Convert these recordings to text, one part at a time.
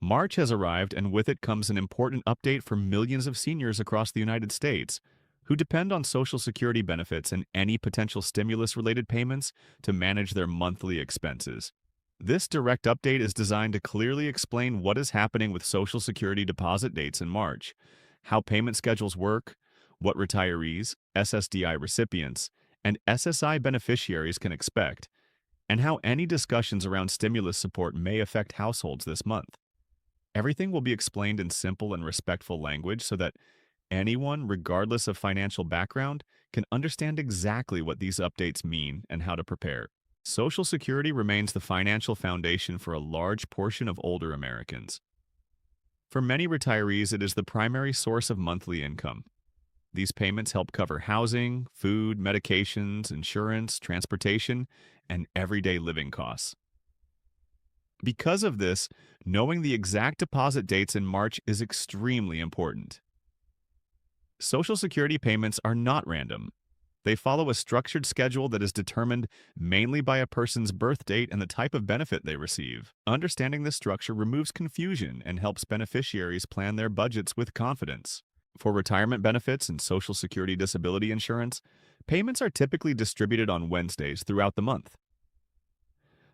March has arrived, and with it comes an important update for millions of seniors across the United States who depend on Social Security benefits and any potential stimulus-related payments to manage their monthly expenses. This direct update is designed to clearly explain what is happening with Social Security deposit dates in March, how payment schedules work, what retirees, SSDI recipients, and SSI beneficiaries can expect, and how any discussions around stimulus support may affect households this month. Everything will be explained in simple and respectful language so that anyone, regardless of financial background, can understand exactly what these updates mean and how to prepare. Social Security remains the financial foundation for a large portion of older Americans. For many retirees, it is the primary source of monthly income. These payments help cover housing, food, medications, insurance, transportation, and everyday living costs. Because of this, knowing the exact deposit dates in March is extremely important. Social Security payments are not random. They follow a structured schedule that is determined mainly by a person's birth date and the type of benefit they receive. Understanding this structure removes confusion and helps beneficiaries plan their budgets with confidence. For retirement benefits and Social Security disability insurance, payments are typically distributed on Wednesdays throughout the month.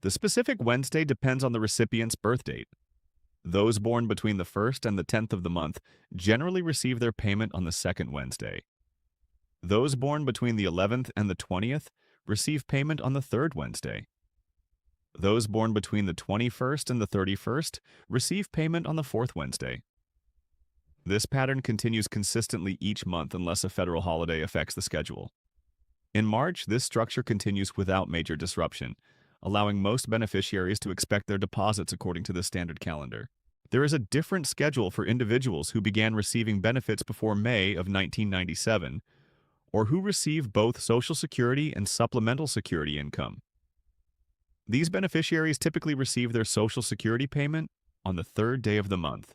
The specific Wednesday depends on the recipient's birth date. Those born between the 1st and the 10th of the month generally receive their payment on the second Wednesday. Those born between the 11th and the 20th receive payment on the third Wednesday. Those born between the 21st and the 31st receive payment on the fourth Wednesday. This pattern continues consistently each month unless a federal holiday affects the schedule. In March, this structure continues without major disruption, allowing most beneficiaries to expect their deposits according to the standard calendar. There is a different schedule for individuals who began receiving benefits before May of 1997, or who receive both Social Security and supplemental security income. These beneficiaries typically receive their Social Security payment on the third day of the month.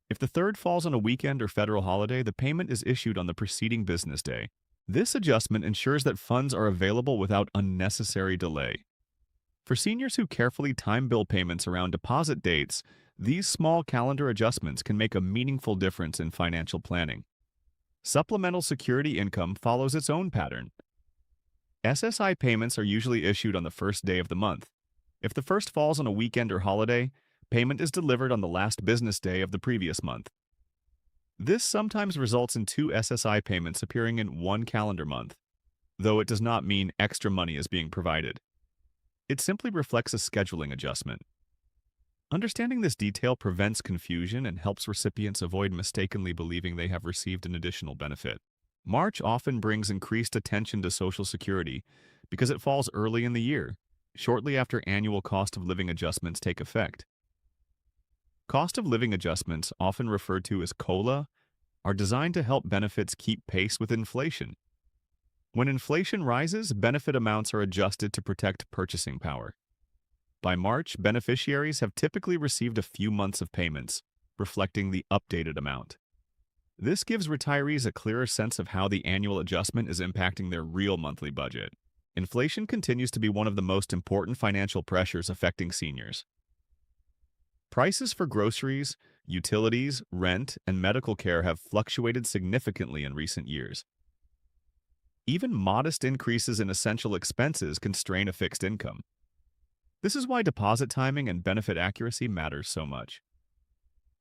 If the third falls on a weekend or federal holiday, the payment is issued on the preceding business day. This adjustment ensures that funds are available without unnecessary delay. For seniors who carefully time bill payments around deposit dates, these small calendar adjustments can make a meaningful difference in financial planning. Supplemental security income follows its own pattern. SSI payments are usually issued on the first day of the month. If the first falls on a weekend or holiday, payment is delivered on the last business day of the previous month. This sometimes results in 2 SSI payments appearing in one calendar month, though it does not mean extra money is being provided. It simply reflects a scheduling adjustment. Understanding this detail prevents confusion and helps recipients avoid mistakenly believing they have received an additional benefit. March often brings increased attention to Social Security because it falls early in the year, shortly after annual cost of living adjustments take effect. Cost of living adjustments, often referred to as COLA, are designed to help benefits keep pace with inflation. When inflation rises, benefit amounts are adjusted to protect purchasing power. By March, beneficiaries have typically received a few months of payments, reflecting the updated amount. This gives retirees a clearer sense of how the annual adjustment is impacting their real monthly budget. Inflation continues to be one of the most important financial pressures affecting seniors. Prices for groceries, utilities, rent, and medical care have fluctuated significantly in recent years. Even modest increases in essential expenses can strain a fixed income. This is why deposit timing and benefit accuracy matters so much.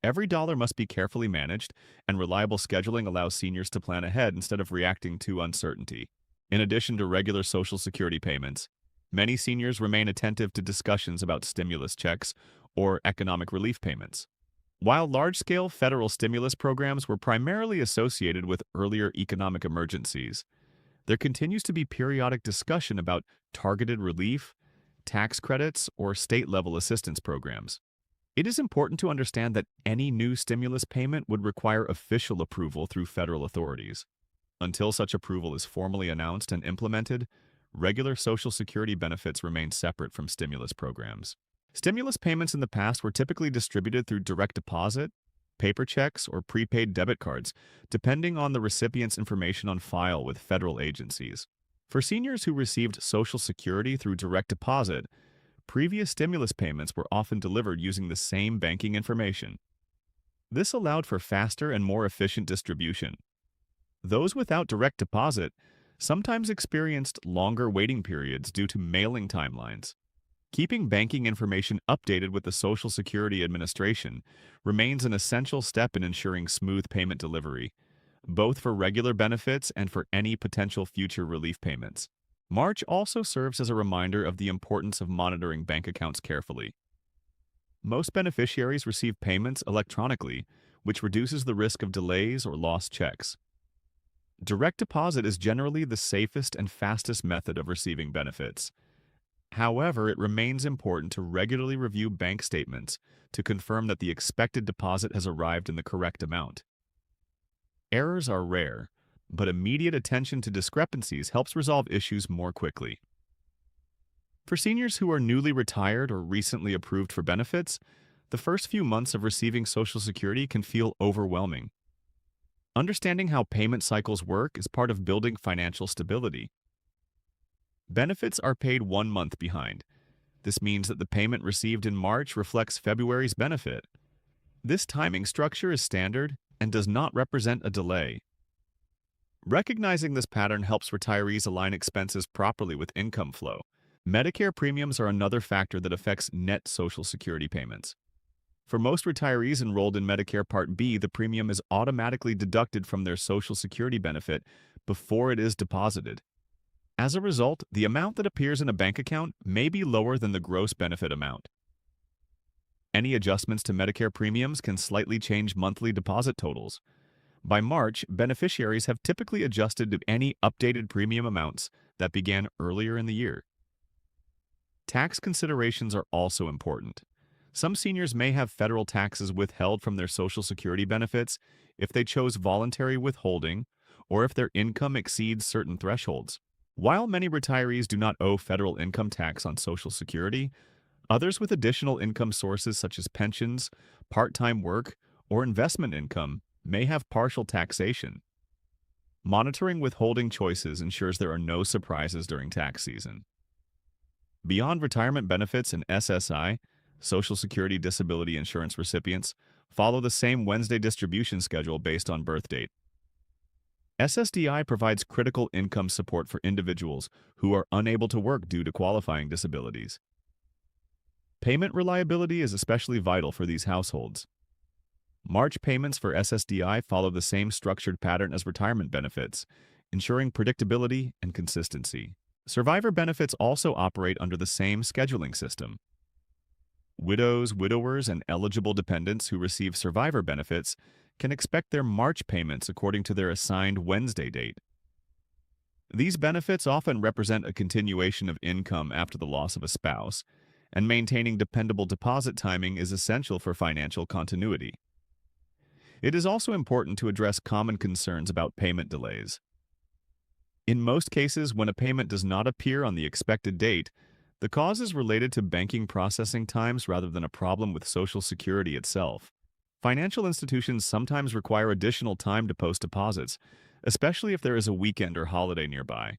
Every dollar must be carefully managed, and reliable scheduling allows seniors to plan ahead instead of reacting to uncertainty. In addition to regular Social Security payments, many seniors remain attentive to discussions about stimulus checks or economic relief payments. While large-scale federal stimulus programs were primarily associated with earlier economic emergencies, there continues to be periodic discussion about targeted relief, tax credits, or state-level assistance programs. It is important to understand that any new stimulus payment would require official approval through federal authorities. Until such approval is formally announced and implemented, regular Social Security benefits remain separate from stimulus programs. Stimulus payments in the past were typically distributed through direct deposit, paper checks, or prepaid debit cards, depending on the recipient's information on file with federal agencies. For seniors who received Social Security through direct deposit, previous stimulus payments were often delivered using the same banking information. This allowed for faster and more efficient distribution. Those without direct deposit sometimes experienced longer waiting periods due to mailing timelines. Keeping banking information updated with the Social Security Administration remains an essential step in ensuring smooth payment delivery, both for regular benefits and for any potential future relief payments. March also serves as a reminder of the importance of monitoring bank accounts carefully. Most beneficiaries receive payments electronically, which reduces the risk of delays or lost checks. Direct deposit is generally the safest and fastest method of receiving benefits. However, it remains important to regularly review bank statements to confirm that the expected deposit has arrived in the correct amount. Errors are rare, but immediate attention to discrepancies helps resolve issues more quickly. For seniors who are newly retired or recently approved for benefits, the first few months of receiving Social Security can feel overwhelming. Understanding how payment cycles work is part of building financial stability. Benefits are paid 1 month behind. This means that the payment received in March reflects February's benefit. This timing structure is standard and does not represent a delay. Recognizing this pattern helps retirees align expenses properly with income flow. Medicare premiums are another factor that affects net Social Security payments. For most retirees enrolled in Medicare Part B, the premium is automatically deducted from their Social Security benefit before it is deposited. As a result, the amount that appears in a bank account may be lower than the gross benefit amount. Any adjustments to Medicare premiums can slightly change monthly deposit totals. By March, beneficiaries have typically adjusted to any updated premium amounts that began earlier in the year. Tax considerations are also important. Some seniors may have federal taxes withheld from their Social Security benefits if they chose voluntary withholding or if their income exceeds certain thresholds. While many retirees do not owe federal income tax on Social Security, others with additional income sources such as pensions, part-time work, or investment income may have partial taxation. Monitoring withholding choices ensures there are no surprises during tax season. Beyond retirement benefits and SSI, Social Security disability insurance recipients follow the same Wednesday distribution schedule based on birth date. SSDI provides critical income support for individuals who are unable to work due to qualifying disabilities. Payment reliability is especially vital for these households. March payments for SSDI follow the same structured pattern as retirement benefits, ensuring predictability and consistency. Survivor benefits also operate under the same scheduling system. Widows, widowers, and eligible dependents who receive survivor benefits can expect their March payments according to their assigned Wednesday date. These benefits often represent a continuation of income after the loss of a spouse, and maintaining dependable deposit timing is essential for financial continuity. It is also important to address common concerns about payment delays. In most cases, when a payment does not appear on the expected date, the cause is related to banking processing times rather than a problem with Social Security itself. Financial institutions sometimes require additional time to post deposits, especially if there is a weekend or holiday nearby.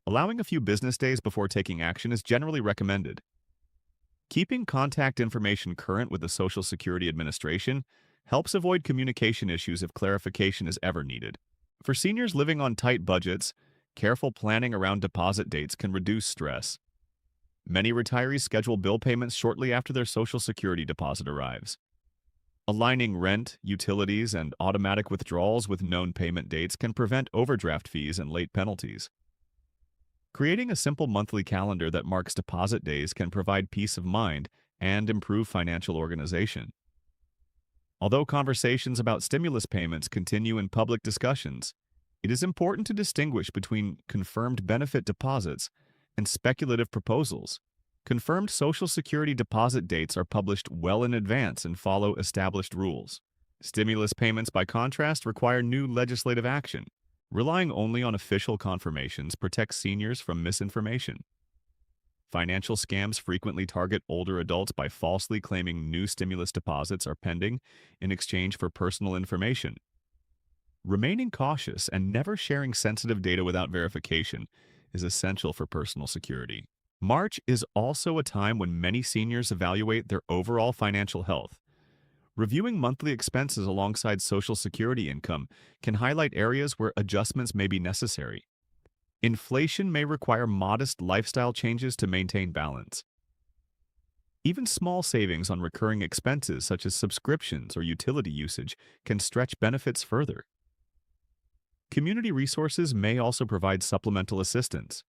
Allowing a few business days before taking action is generally recommended. Keeping contact information current with the Social Security Administration helps avoid communication issues if clarification is ever needed. For seniors living on tight budgets, careful planning around deposit dates can reduce stress. Many retirees schedule bill payments shortly after their Social Security deposit arrives. Aligning rent, utilities, and automatic withdrawals with known payment dates can prevent overdraft fees and late penalties. Creating a simple monthly calendar that marks deposit days can provide peace of mind and improve financial organization. Although conversations about stimulus payments continue in public discussions, it is important to distinguish between confirmed benefit deposits and speculative proposals. Confirmed Social Security deposit dates are published well in advance and follow established rules. Stimulus payments, by contrast, require new legislative action. Relying only on official confirmations protects seniors from misinformation. Financial scams frequently target older adults by falsely claiming new stimulus deposits are pending in exchange for personal information. Remaining cautious and never sharing sensitive data without verification is essential for personal security. March is also a time when many seniors evaluate their overall financial health. Reviewing monthly expenses alongside Social Security income can highlight areas where adjustments may be necessary. Inflation may require modest lifestyle changes to maintain balance. Even small savings on recurring expenses such as subscriptions or utility usage can stretch benefits further. Community resources may also provide supplemental assistance.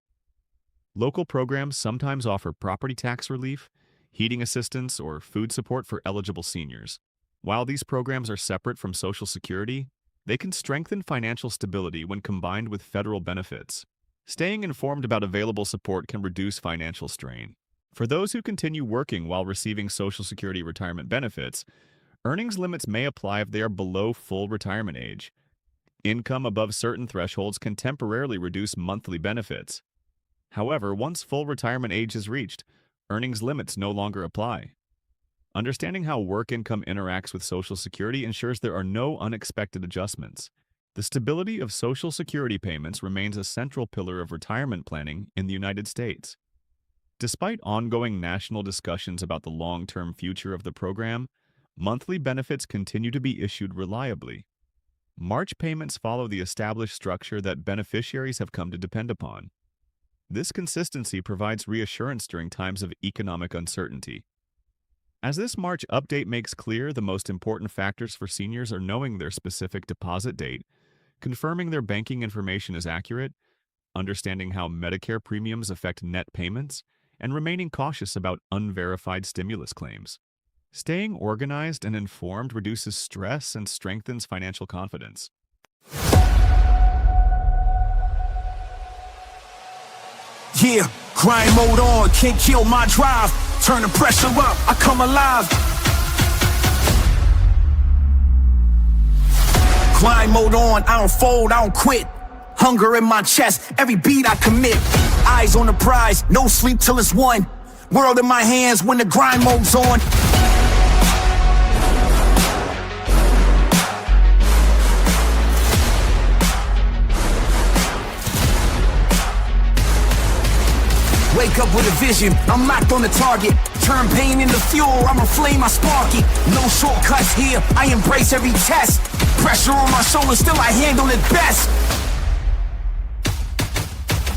Local programs sometimes offer property tax relief, heating assistance, or food support for eligible seniors. While these programs are separate from Social Security, they can strengthen financial stability when combined with federal benefits. Staying informed about available support can reduce financial strain. For those who continue working while receiving Social Security retirement benefits, earnings limits may apply if they are below full retirement age. Income above certain thresholds can temporarily reduce monthly benefits. However, once full retirement age is reached, earnings limits no longer apply. Understanding how work income interacts with Social Security ensures there are no unexpected adjustments. The stability of Social Security payments remains a central pillar of retirement planning in the United States. Despite ongoing national discussions about the long-term future of the program, monthly benefits continue to be issued reliably. March payments follow the established structure that beneficiaries have come to depend upon. This consistency provides reassurance during times of economic uncertainty. As this March update makes clear, the most important factors for seniors are knowing their specific deposit date, confirming their banking information is accurate, understanding how Medicare premiums affect net payments, and remaining cautious about unverified stimulus claims. Staying organized and informed reduces stress and strengthens financial confidence. Yeah, grind mode on, can't kill my drive. Turn the pressure up, I come alive. Grind mode on, I don't fold, I don't quit. Hunger in my chest, every beat I commit. Eyes on the prize, no sleep till it's won. World in my hands when the grind mode's on. Wake up with a vision, I'm locked on the target. Turn pain into fuel, I'm a flame, I spark it. No shortcuts here, I embrace every test. Pressure on my shoulders, still I handle it best.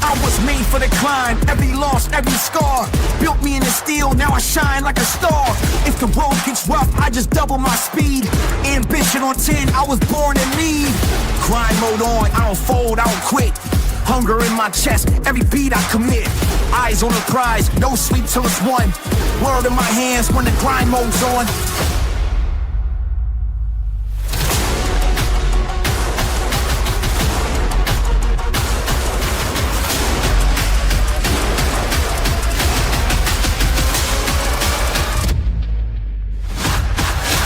I was made for the climb, every loss, every scar built me in the steel, now I shine like a star. If the road gets rough, I just double my speed. Ambition on 10, I was born to lead. Grind mode on, I don't fold, I don't quit. Hunger in my chest, every beat I commit. Eyes on the prize, no sleep till it's won. World in my hands when the grind mode's on.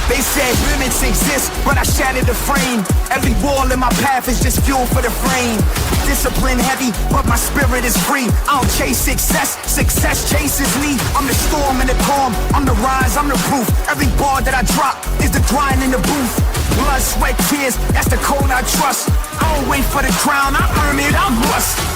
They said limits exist, but I shattered the frame. Every wall in my path is just fuel for the frame. Discipline heavy, but my spirit is free. I don't chase success, success chases me. I'm the storm and the calm, I'm the rise, I'm the proof. Every bar that I drop is the grind in the booth. Blood, sweat, tears, that's the code I trust. I don't wait for the crown, I earn it, I must.